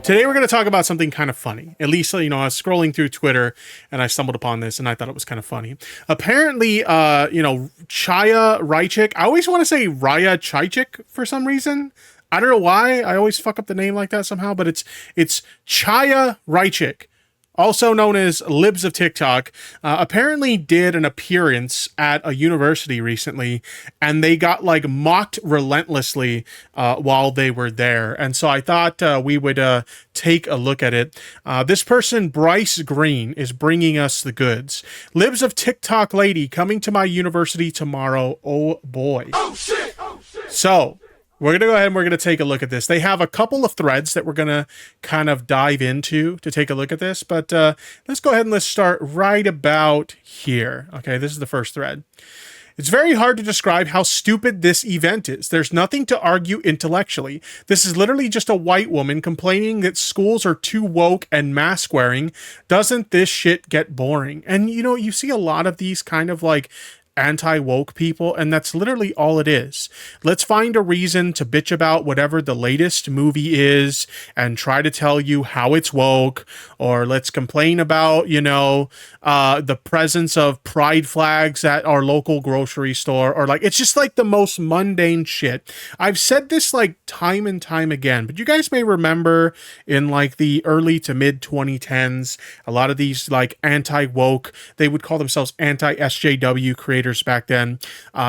Today we're going to talk about something kind of funny. At least, you know, I was scrolling through Twitter and I stumbled upon this and I thought it was kind of funny. Apparently, you know, Chaya Raichik, I always want to say Chaychik for some reason. I don't know why. I always fuck up the name like that somehow, but it's Chaya Raichik, also known as Libs of TikTok, apparently did an appearance at a university recently, and they got like mocked relentlessly while they were there. And so I thought we would take a look at it. This person, Bryce Green, is bringing us the goods. Libs of TikTok lady coming to my university tomorrow. Oh boy. Oh shit. Oh shit. So we're going to go ahead and we're going to take a look at this. They have a couple of threads that we're going to kind of dive into to take a look at this. But let's go ahead and let's start right about here. Okay, this is the first thread. It's very hard to describe how stupid this event is. There's nothing to argue intellectually. This is literally just a white woman complaining that schools are too woke and mask wearing. Doesn't this shit get boring? And, you know, you see a lot of these kind of like anti-woke people, and that's literally all it is. Let's find a reason to bitch about whatever the latest movie is and try to tell you how it's woke, or let's complain about, you know, the presence of pride flags at our local grocery store, or like, it's just like the most mundane shit. I've said this like time and time again, but you guys may remember in like the early to mid 2010s, a lot of these like anti-woke, they would call themselves anti-SJW creators back then,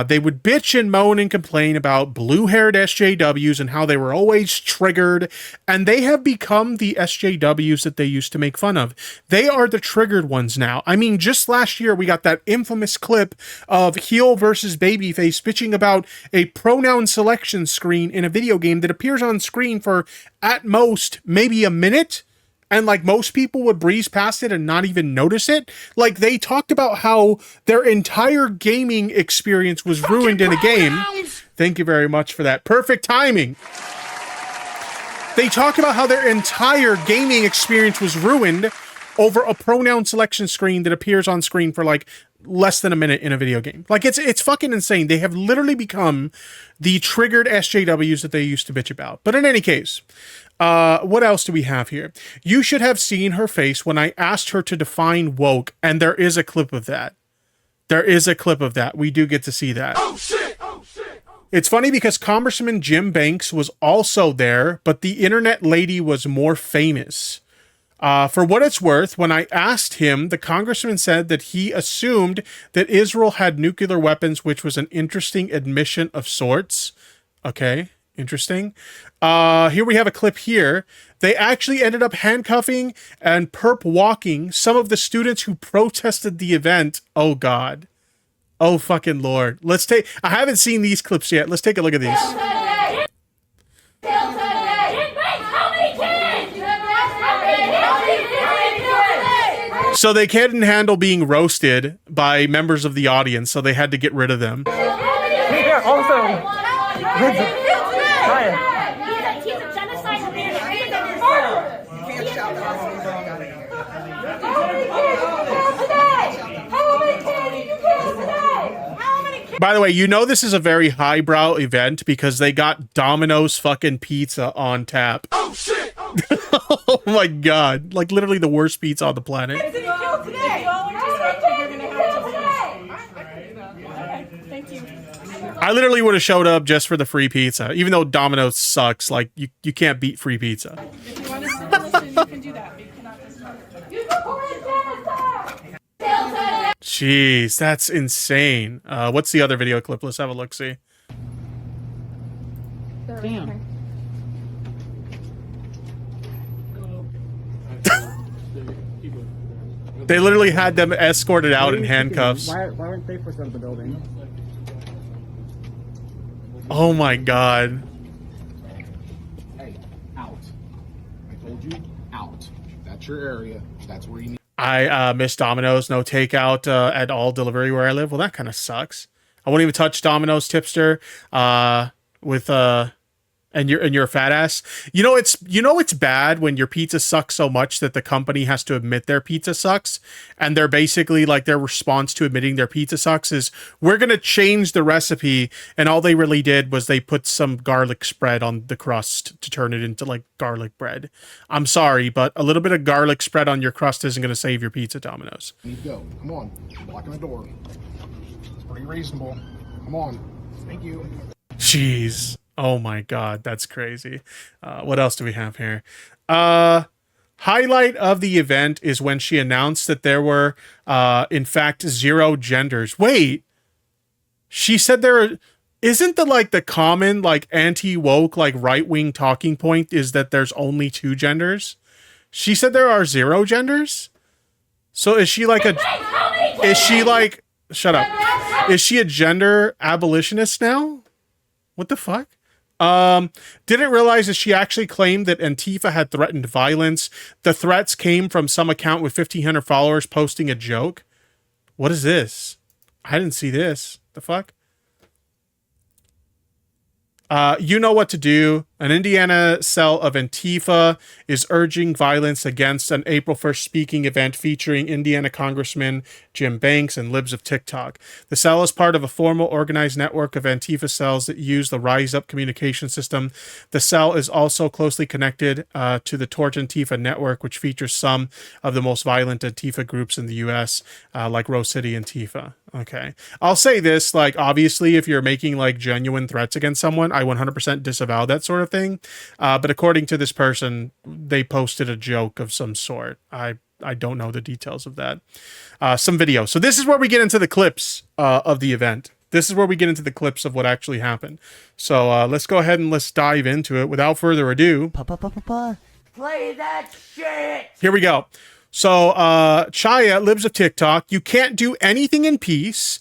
they would bitch and moan and complain about blue-haired SJWs and how they were always triggered, and they have become the SJWs that they used to make fun of. They are the triggered ones now. I mean, just last year we got that infamous clip of heel versus babyface bitching about a pronoun selection screen in a video game that appears on screen for at most maybe a minute, and like most people would breeze past it and not even notice it. Like they talked about how their entire gaming experience was ruined in a game. Thank you very much for that. Perfect timing. They talk about how their entire gaming experience was ruined over a pronoun selection screen that appears on screen for like less than a minute in a video game. Like it's fucking insane. They have literally become the triggered SJWs that they used to bitch about. But in any case, what else do we have here? You should have seen her face when I asked her to define woke, and there is a clip of that. There is a clip of that. We do get to see that. Oh shit! Oh shit! It's funny because Congressman Jim Banks was also there, but the internet lady was more famous. For what it's worth, when I asked him, the congressman said that he assumed that Israel had nuclear weapons, which was an interesting admission of sorts. Okay. Interesting. Here we have a clip here. They actually ended up handcuffing and perp walking some of the students who protested the event. Oh God. Oh fucking Lord. I haven't seen these clips yet. Let's take a look at these. So they couldn't handle being roasted by members of the audience, so they had to get rid of them. By the way, you know this is a very highbrow event because they got Domino's fucking pizza on tap. Oh shit! Oh, shit. Oh my God. Like literally the worst pizza on the planet. I literally would have showed up just for the free pizza, even though Domino's sucks. Like you can't beat free pizza. If you want to listen, you can do that, but you cannot listen. Jeez, that's insane. What's the other video clip? Let's have a look-see. Damn. They literally had them escorted out in handcuffs. Why weren't they pushed out of the building? Oh my God. Hey, out. I told you, out. That's your area. That's where you need. I miss Domino's, no takeout at all delivery where I live. Well, that kind of sucks. I won't even touch Domino's, tipster. With and you're a fat ass. It's bad when your pizza sucks so much that the company has to admit their pizza sucks, and they're basically like their response to admitting their pizza sucks is we're gonna change the recipe, and all they really did was they put some garlic spread on the crust to turn it into like garlic bread. I'm sorry, but a little bit of garlic spread on your crust isn't gonna save your pizza, Domino's. Need to go. Come on. Blocking the door. It's pretty reasonable. Come on. Thank you. Jeez. Oh my God, that's crazy. What else do we have here? Highlight of the event is when she announced that there were, in fact, 0 genders. Wait, she said isn't the common like anti-woke like right-wing talking point is that there's only 2 genders? She said there are 0 genders. So is she like shut up? Is she a gender abolitionist now? What the fuck? Didn't realize that she actually claimed that Antifa had threatened violence. The threats came from some account with 1,500 followers posting a joke. What is this? I didn't see this. The fuck? You know what to do. An Indiana cell of Antifa is urging violence against an April 1st speaking event featuring Indiana Congressman Jim Banks and Libs of TikTok. The cell is part of a formal organized network of Antifa cells that use the Rise Up communication system. The cell is also closely connected to the Torch Antifa network, which features some of the most violent Antifa groups in the U.S., like Rose City Antifa. Okay. I'll say this, like, obviously, if you're making, like, genuine threats against someone, I 100% disavow that sort of thing. But according to this person, they posted a joke of some sort. I don't know the details of that. Some video. So this is where we get into the clips of the event. This is where we get into the clips of what actually happened. So let's go ahead and let's dive into it. Without further ado, play that shit. Here we go. So, Chaya, Libs of TikTok, you can't do anything in peace,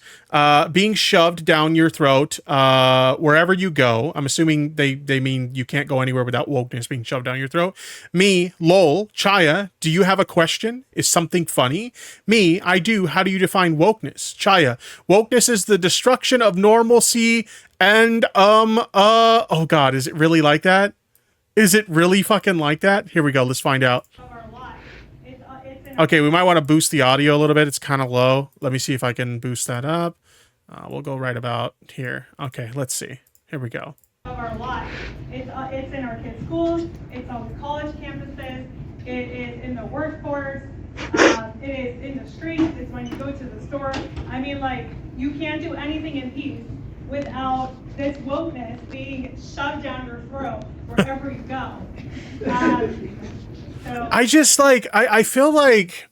being shoved down your throat, wherever you go. I'm assuming they mean you can't go anywhere without wokeness being shoved down your throat. Me, lol, Chaya, do you have a question? Is something funny? Me, I do. How do you define wokeness? Chaya, wokeness is the destruction of normalcy and, oh God, is it really like that? Is it really fucking like that? Here we go. Let's find out. Okay, we might want to boost the audio a little bit. It's kind of low. Let me see if I can boost that up. We'll go right about here. Okay, let's see. Here we go. Of our lives. It's in our kids' schools. It's on the college campuses. It is in the workforce. It is in the streets. It's when you go to the store. I mean, like, you can't do anything in peace without this wokeness being shoved down your throat wherever you go. I just like, I feel like,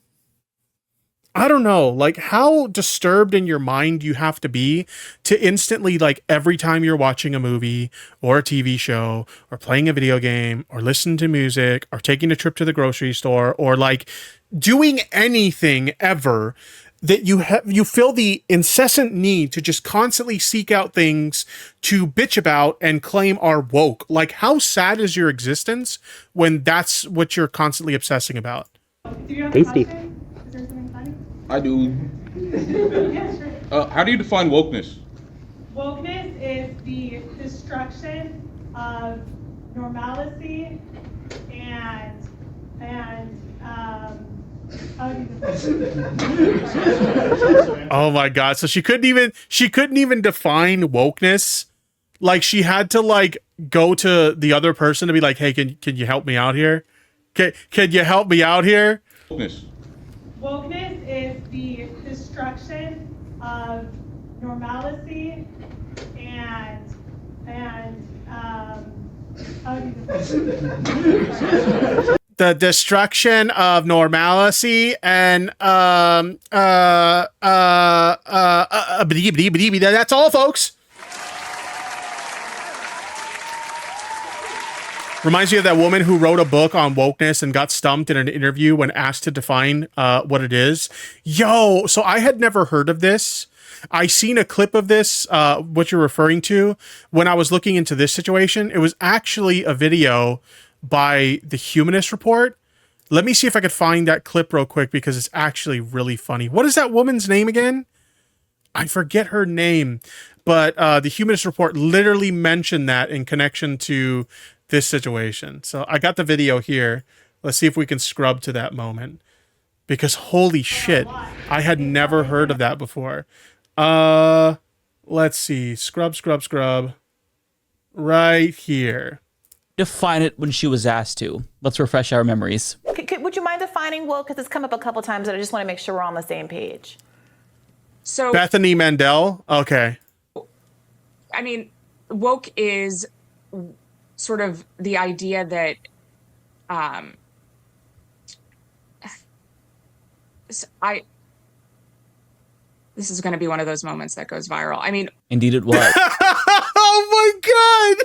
I don't know, like how disturbed in your mind you have to be to instantly, like every time you're watching a movie or a TV show or playing a video game or listening to music or taking a trip to the grocery store or like doing anything ever, that you feel the incessant need to just constantly seek out things to bitch about and claim are woke. Like, how sad is your existence when that's what you're constantly obsessing about? Do you have Tasty. a question? Is there something funny? I do. Yeah, sure. How do you define wokeness? Wokeness is the destruction of normalcy and Oh my God. So she couldn't even define wokeness. Like, she had to like go to the other person to be like, hey, can you help me out here? Can you help me out here? Wokeness. Wokeness is the destruction of normalcy and The destruction of normalcy and that's all, folks. Reminds me of that woman who wrote a book on wokeness and got stumped in an interview when asked to define what it is. Yo, so I had never heard of this. I seen a clip of this, what you're referring to, when I was looking into this situation. It was actually a video by the Humanist Report. Let me see if I could find that clip real quick because it's actually really funny. What is that woman's name again? I forget her name, but the Humanist Report literally mentioned that in connection to this situation. So I got the video here. Let's see if we can scrub to that moment, because holy shit, I had never heard of that before. Let's see. Scrub. Right here. Define it when she was asked to. Let's refresh our memories. Would you mind defining woke? Because it's come up a couple times, and I just want to make sure we're on the same page. So, Bethany Mandel. Okay. I mean, woke is sort of the idea that, this is going to be one of those moments that goes viral. I mean, Indeed it was. Oh my god.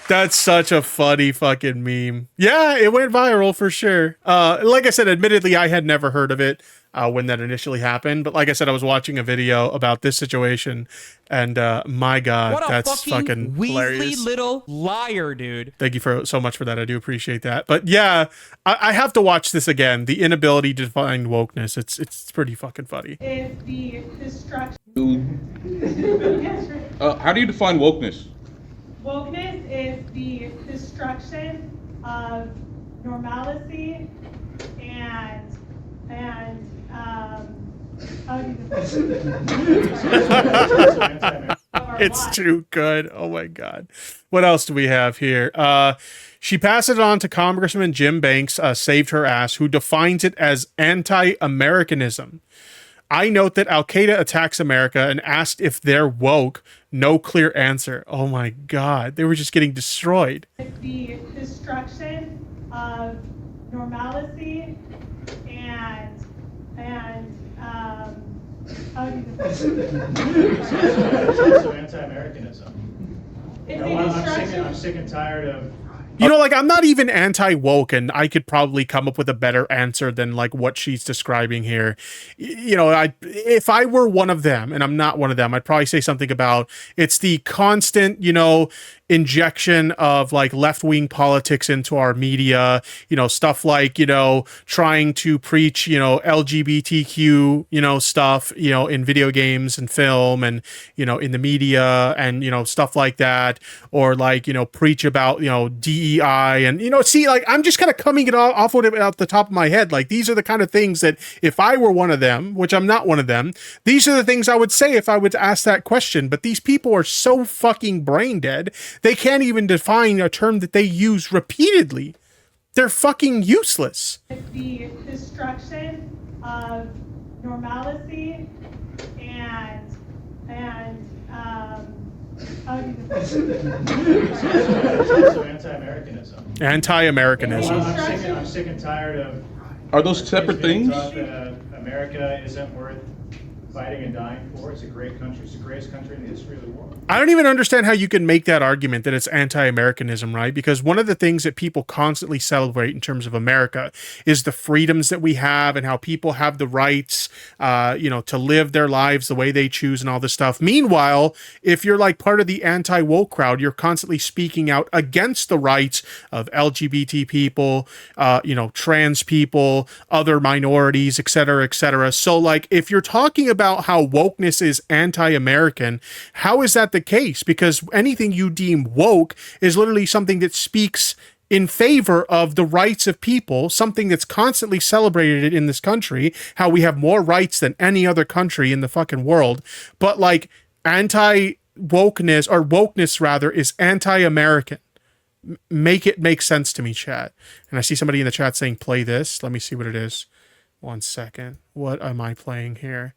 That's such a funny fucking meme. Yeah, it went viral for sure. Like I said, admittedly, I had never heard of it when that initially happened. But like I said, I was watching a video about this situation, and my god, What a that's fucking Weasley hilarious. little liar, dude. Thank you so much for that. I do appreciate that. But yeah, I have to watch this again. The inability to define wokeness. It's pretty fucking funny. Is the destruction. How do you define wokeness? Wokeness is the destruction of normalcy and how do you define It's too good. Oh my god. What else do we have here? She passed it on to Congressman Jim Banks, saved her ass, who defines it as anti-Americanism. I note that Al-Qaeda attacks America and asked if they're woke. No clear answer. Oh my god. They were just getting destroyed. the destruction of normalcy and how do you It's also anti-Americanism. It's No, the I'm destruction. sick and tired of. You know, like, I'm not even anti-woke, and I could probably come up with a better answer than, like, what she's describing here. You know, if I were one of them, and I'm not one of them, I'd probably say something about it's the constant, you know, injection of, like, left-wing politics into our media, you know, stuff like, you know, trying to preach, you know, LGBTQ, you know, stuff, you know, in video games and film and, you know, in the media and, you know, stuff like that, or, like, you know, preach about, you know, DEI and, you know, see, like, I'm just kind of coming it off of it out the top of my head. Like, these are the kind of things that if I were one of them, which I'm not one of them, these are the things I would say if I would ask that question. But these people are so fucking brain dead, they can't even define a term that they use repeatedly. They're fucking useless. The destruction of normalcy and how do you define It's also anti-Americanism. Anti-Americanism. I'm sick and tired of. Are those separate things? America isn't worth fighting and dying for. It's a great country. It's the greatest country in the history of the world. I don't even understand how you can make that argument that it's anti-Americanism, right? Because one of the things that people constantly celebrate in terms of America is the freedoms that we have and how people have the rights, you know, to live their lives the way they choose and all this stuff. Meanwhile, if you're like part of the anti-woke crowd, you're constantly speaking out against the rights of LGBT people, you know, trans people, other minorities, et cetera, et cetera. So, like, if you're talking about how wokeness is anti-American, how is that the case? Because anything you deem woke is literally something that speaks in favor of the rights of people, something that's constantly celebrated in this country, how we have more rights than any other country in the fucking world. But like anti-wokeness, or wokeness rather, is anti-American. Make it make sense to me, chat. And I see somebody in the chat saying, play this. Let me see what it is. 1 second. What am I playing here?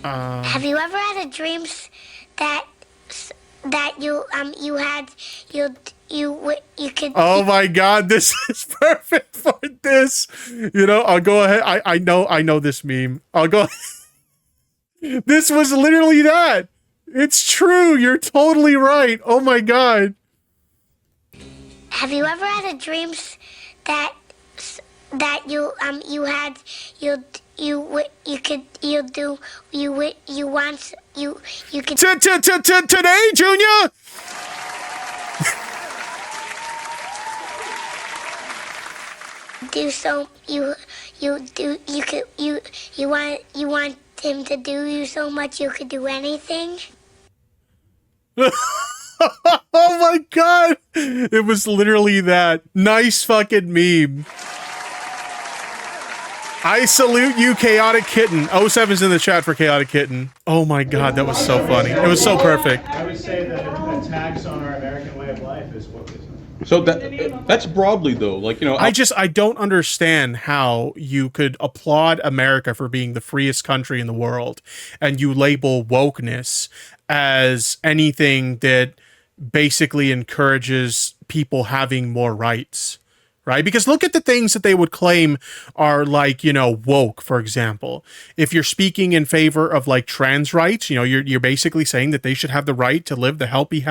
Have you ever had a dream that you could? Oh my god, this is perfect for this. You know, I'll go ahead. I know this meme. I'll go. This was literally that. It's true. You're totally right. Oh my god. Have you ever had a dream that you could Today, Junior. do so you want him to do you so much you could do anything? Oh my god! It was literally that. Nice fucking meme. I salute you, Chaotic Kitten. 07's in the chat for Chaotic Kitten. Oh my god, that was so funny. It was so perfect. I would say that attacks on our American way of life is wokeism. So that's broadly though, like, you know, I don't understand how you could applaud America for being the freest country in the world and you label wokeness as anything that basically encourages people having more rights, right? Because look at the things that they would claim are like, you know, woke, for example. If you're speaking in favor of like trans rights, you know, you're basically saying that they should have the right to live the healthy,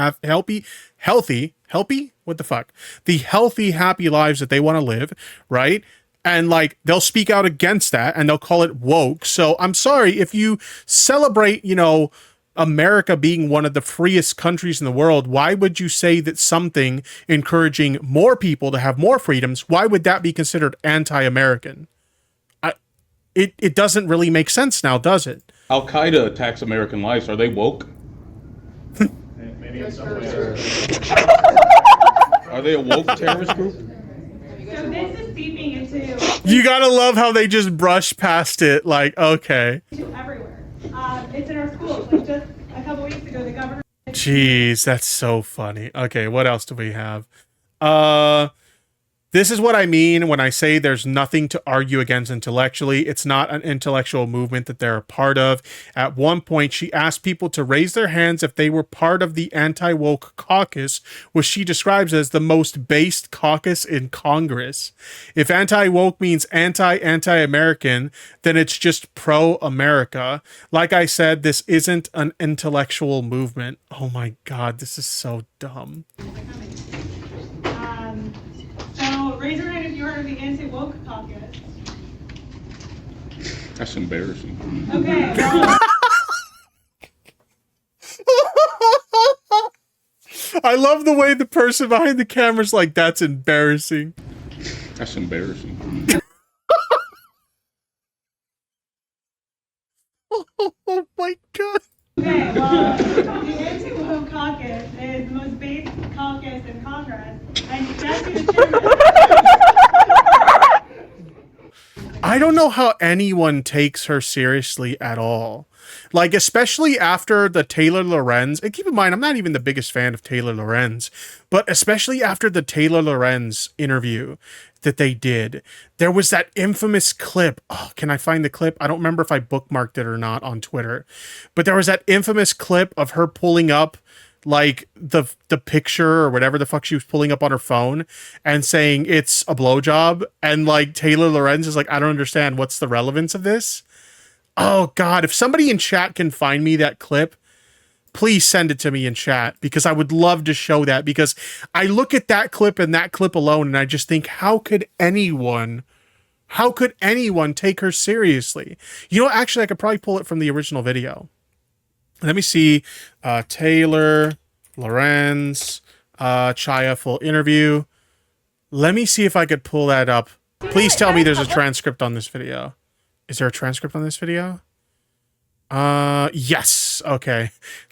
what the fuck? The healthy, happy lives that they want to live, right? And like, they'll speak out against that and they'll call it woke. So I'm sorry, if you celebrate, you know, America being one of the freest countries in the world, why would you say that something encouraging more people to have more freedoms, why would that be considered anti-American? It doesn't really make sense now, does it? Al-Qaeda attacks American lives. Are they woke? Maybe in some ways. Are they a woke terrorist group? So this is seeping into You gotta love how they just brush past it, like, okay. everywhere. It's in our schools. Like just a couple weeks ago, the governor. Jeez, that's so funny. Okay, what else do we have? This is what I mean when I say there's nothing to argue against intellectually. It's not an intellectual movement that they're a part of. At one point, she asked people to raise their hands if they were part of the anti-woke caucus, which she describes as the most based caucus in Congress. If anti-woke means anti-American, then it's just pro-America. Like I said, this isn't an intellectual movement. Oh my God, this is so dumb. So raise your hand if you heard of the anti-woke caucus. That's embarrassing. Okay. Well, I love the way the person behind the camera's like, that's embarrassing. That's embarrassing. Oh my God. okay, well, the anti-woke caucus is the most based caucus in Congress, and Jesse the chairman. I don't know how anyone takes her seriously at all. Like, especially after the Taylor Lorenz, and keep in mind, I'm not even the biggest fan of Taylor Lorenz, but especially after the Taylor Lorenz interview that they did, there was that infamous clip. Oh, can I find the clip? I don't remember if I bookmarked it or not on Twitter, but there was that infamous clip of her pulling up like the picture or whatever the fuck she was pulling up on her phone and saying it's a blowjob, and like Taylor Lorenz is like, I don't understand, what's the relevance of this? Oh God, if somebody in chat can find me that clip, please send it to me in chat, because I would love to show that, because I look at that clip and that clip alone and I just think, how could anyone take her seriously? You know, actually I could probably pull it from the original video. Let me see. Taylor Lorenz, Chaya full interview. Let me see if I could pull that up. Please tell me there's a transcript on this video. Is there a transcript on this video? Yes. Okay.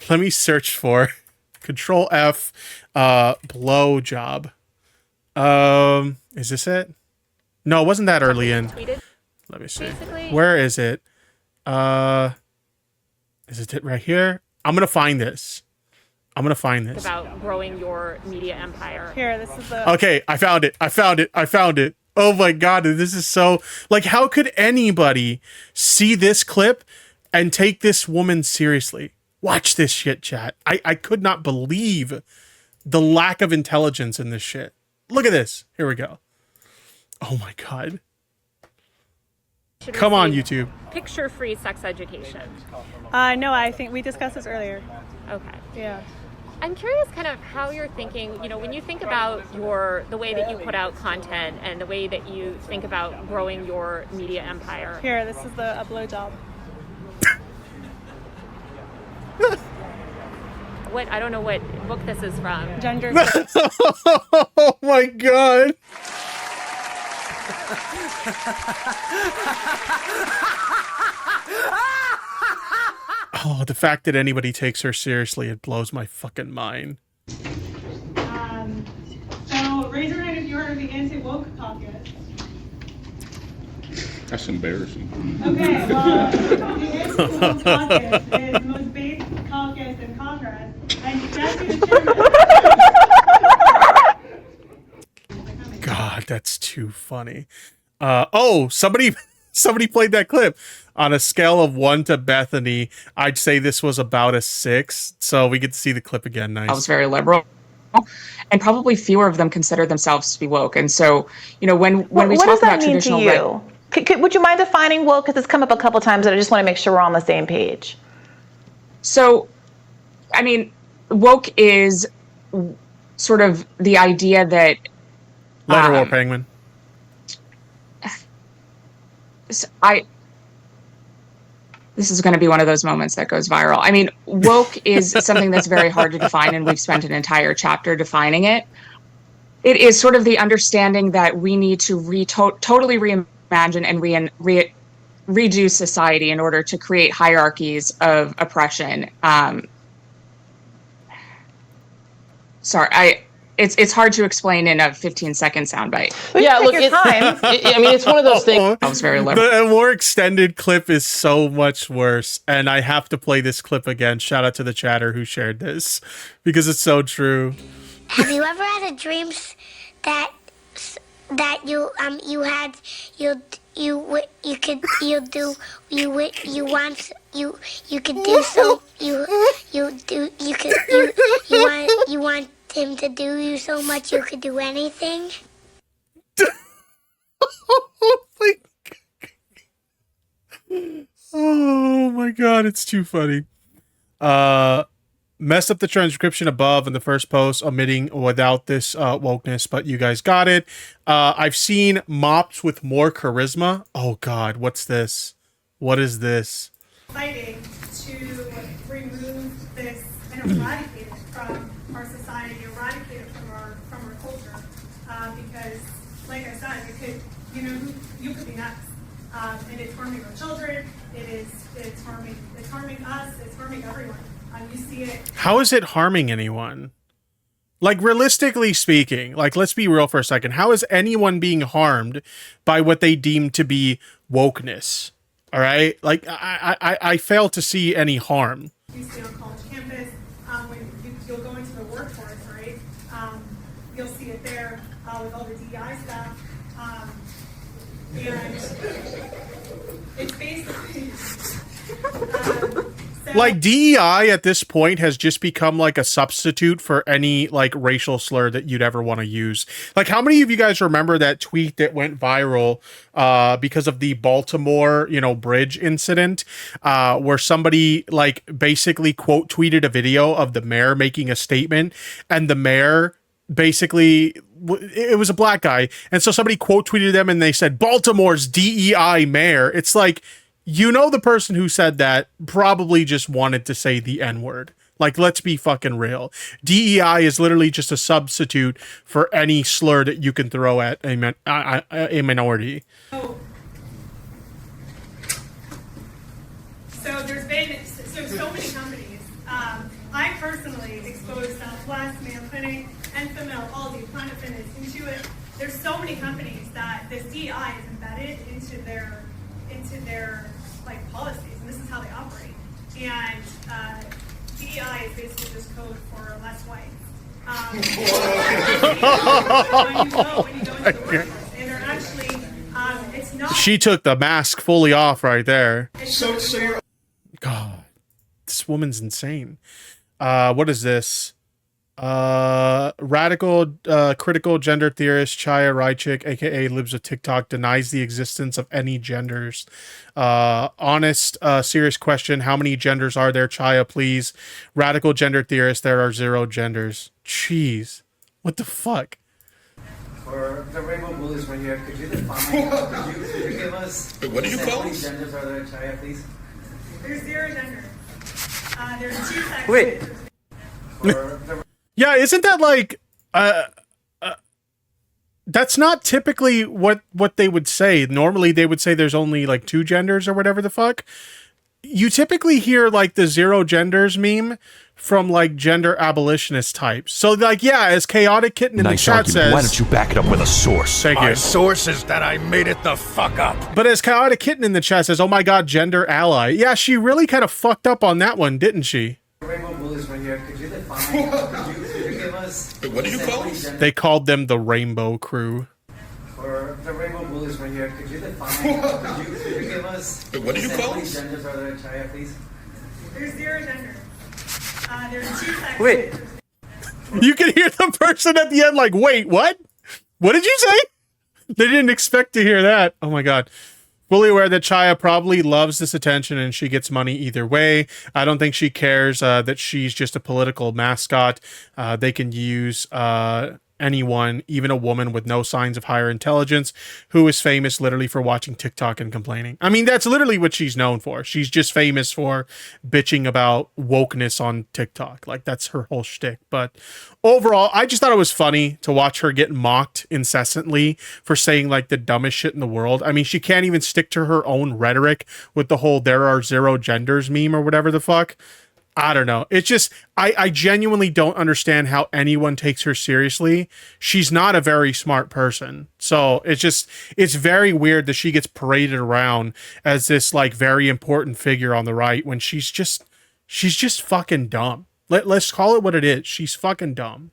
Let me search for Control F, blowjob. Is this it? No, it wasn't that early in. Let me see. Where is it? Is it right here? I'm gonna find this. About growing your media empire. Here, this is the. Okay, I found it. Oh my God, this is so, like, how could anybody see this clip and take this woman seriously? Watch this shit, chat. I could not believe the lack of intelligence in this shit. Look at this. Here we go. Oh my God. Come on, YouTube. Picture-free sex education. No, I think we discussed this earlier. Okay. Yeah. I'm curious kind of how you're thinking, you know, when you think about the way that you put out content and the way that you think about growing your media empire. Here, this is a blowjob. I don't know what book this is from. Gender. Oh my God. Oh, the fact that anybody takes her seriously, it blows my fucking mind. So raise your hand if you heard of the anti-woke caucus. That's embarrassing. Okay, well, the anti-woke caucus is the most basic caucus in Congress, and Jesse the chairman. God, that's too funny. Oh, somebody played that clip. On a scale of 1 to Bethany, I'd say this was about a 6. So we get to see the clip again. Nice. I was very liberal, and probably fewer of them consider themselves to be woke. And so, you know, when we what talk does that about mean traditional to you? Would you mind defining woke? Because it's come up a couple times, and I just want to make sure we're on the same page. So, I mean, woke is sort of the idea that Letter War Penguin. This is going to be one of those moments that goes viral. I mean, woke is something that's very hard to define, and we've spent an entire chapter defining it. It is sort of the understanding that we need to totally reimagine and redo society in order to create hierarchies of oppression. It's hard to explain in a 15-second soundbite. Yeah, look, I mean, it's one of those things. I was very liberal. The more extended clip is so much worse, and I have to play this clip again. Shout out to the chatter who shared this because it's so true. Have you ever had a dream that you want him to do you so much you could do anything? Oh my god, it's too funny. Messed up the transcription above in the first post, omitting without this wokeness, but you guys got it. I've seen mops with more charisma. Oh god, what's this? What is this? Fighting to remove this and eradicate it from our society, eradicate it from our culture, because, like I said, it could, you could be next, and it's harming our children. It's harming us. It's harming everyone. You see it. How is it harming anyone? Like, realistically speaking, like, let's be real for a second. How is anyone being harmed by what they deem to be wokeness? All right, like I fail to see any harm. You see on college campus, when you'll go into the workforce, right? You'll see it there with all the DEI stuff, and it's basically like DEI at this point has just become like a substitute for any like racial slur that you'd ever want to use. Like, how many of you guys remember that tweet that went viral because of the Baltimore, bridge incident, where somebody like basically quote tweeted a video of the mayor making a statement, and the mayor basically, it was a black guy, and so somebody quote tweeted them and they said Baltimore's DEI mayor. It's like, the person who said that probably just wanted to say the N-word. Like, let's be fucking real. DEI is literally just a substitute for any slur that you can throw at a minority. So there's been so many companies. I personally exposed Southwest, Mayo Clinic, Enfamil, Aldi, Planet Fitness, Intuit. There's so many companies that this DEI is embedded into their like policies, and this is how they operate. And DEI is basically just code for less white. When you go into the workforce, and they're actually, it's not. She took the mask fully off right there. God, this woman's insane. What is this? Radical critical gender theorist Chaya Raichik, aka Libs of TikTok, denies the existence of any genders. Honest, serious question: how many genders are there? Chaya, please. Radical gender theorist: there are 0 genders. Jeez, what the fuck? For the rainbow bullies right here, could you define? could you give us? What do you call how many us? genders are there, Chaya, please? There's 0 genders. There's 2 sexes. Wait. Yeah, isn't that like That's not typically what they would say. Normally they would say there's only like 2 genders or whatever the fuck. You typically hear like the 0 genders meme from like gender abolitionist types. So like, yeah, as Chaotic Kitten in Nice the chat argument. says, Why don't you back it up with a source? Thank you. My source is that I made it the fuck up. But as Chaotic Kitten in the chat says, oh my god, gender ally. Yeah, she really kind of fucked up on that one, didn't she? Rainbow bullies right here. Could you define? could you give us? What do you call us? They called them the Rainbow Crew. For the rainbow bullies right here, could you define? could you give us? What do you call How many us? genders are there, Chaya, please? There's 0 gender. There's 2 sexes. Wait. You can hear the person at the end like, wait, what? What did you say? They didn't expect to hear that. Oh my god. Fully aware that Chaya probably loves this attention and she gets money either way. I don't think she cares that she's just a political mascot. They can use anyone, even a woman with no signs of higher intelligence, who is famous literally for watching TikTok and complaining. I mean, that's literally what she's known for. She's just famous for bitching about wokeness on TikTok. Like, that's her whole shtick. But overall, I just thought it was funny to watch her get mocked incessantly for saying like the dumbest shit in the world. I mean, she can't even stick to her own rhetoric with the whole "there are 0 genders" meme or whatever the fuck. I don't know. It's just, I genuinely don't understand how anyone takes her seriously. She's not a very smart person. So it's very weird that she gets paraded around as this like very important figure on the right when she's just fucking dumb. Let's call it what it is. She's fucking dumb.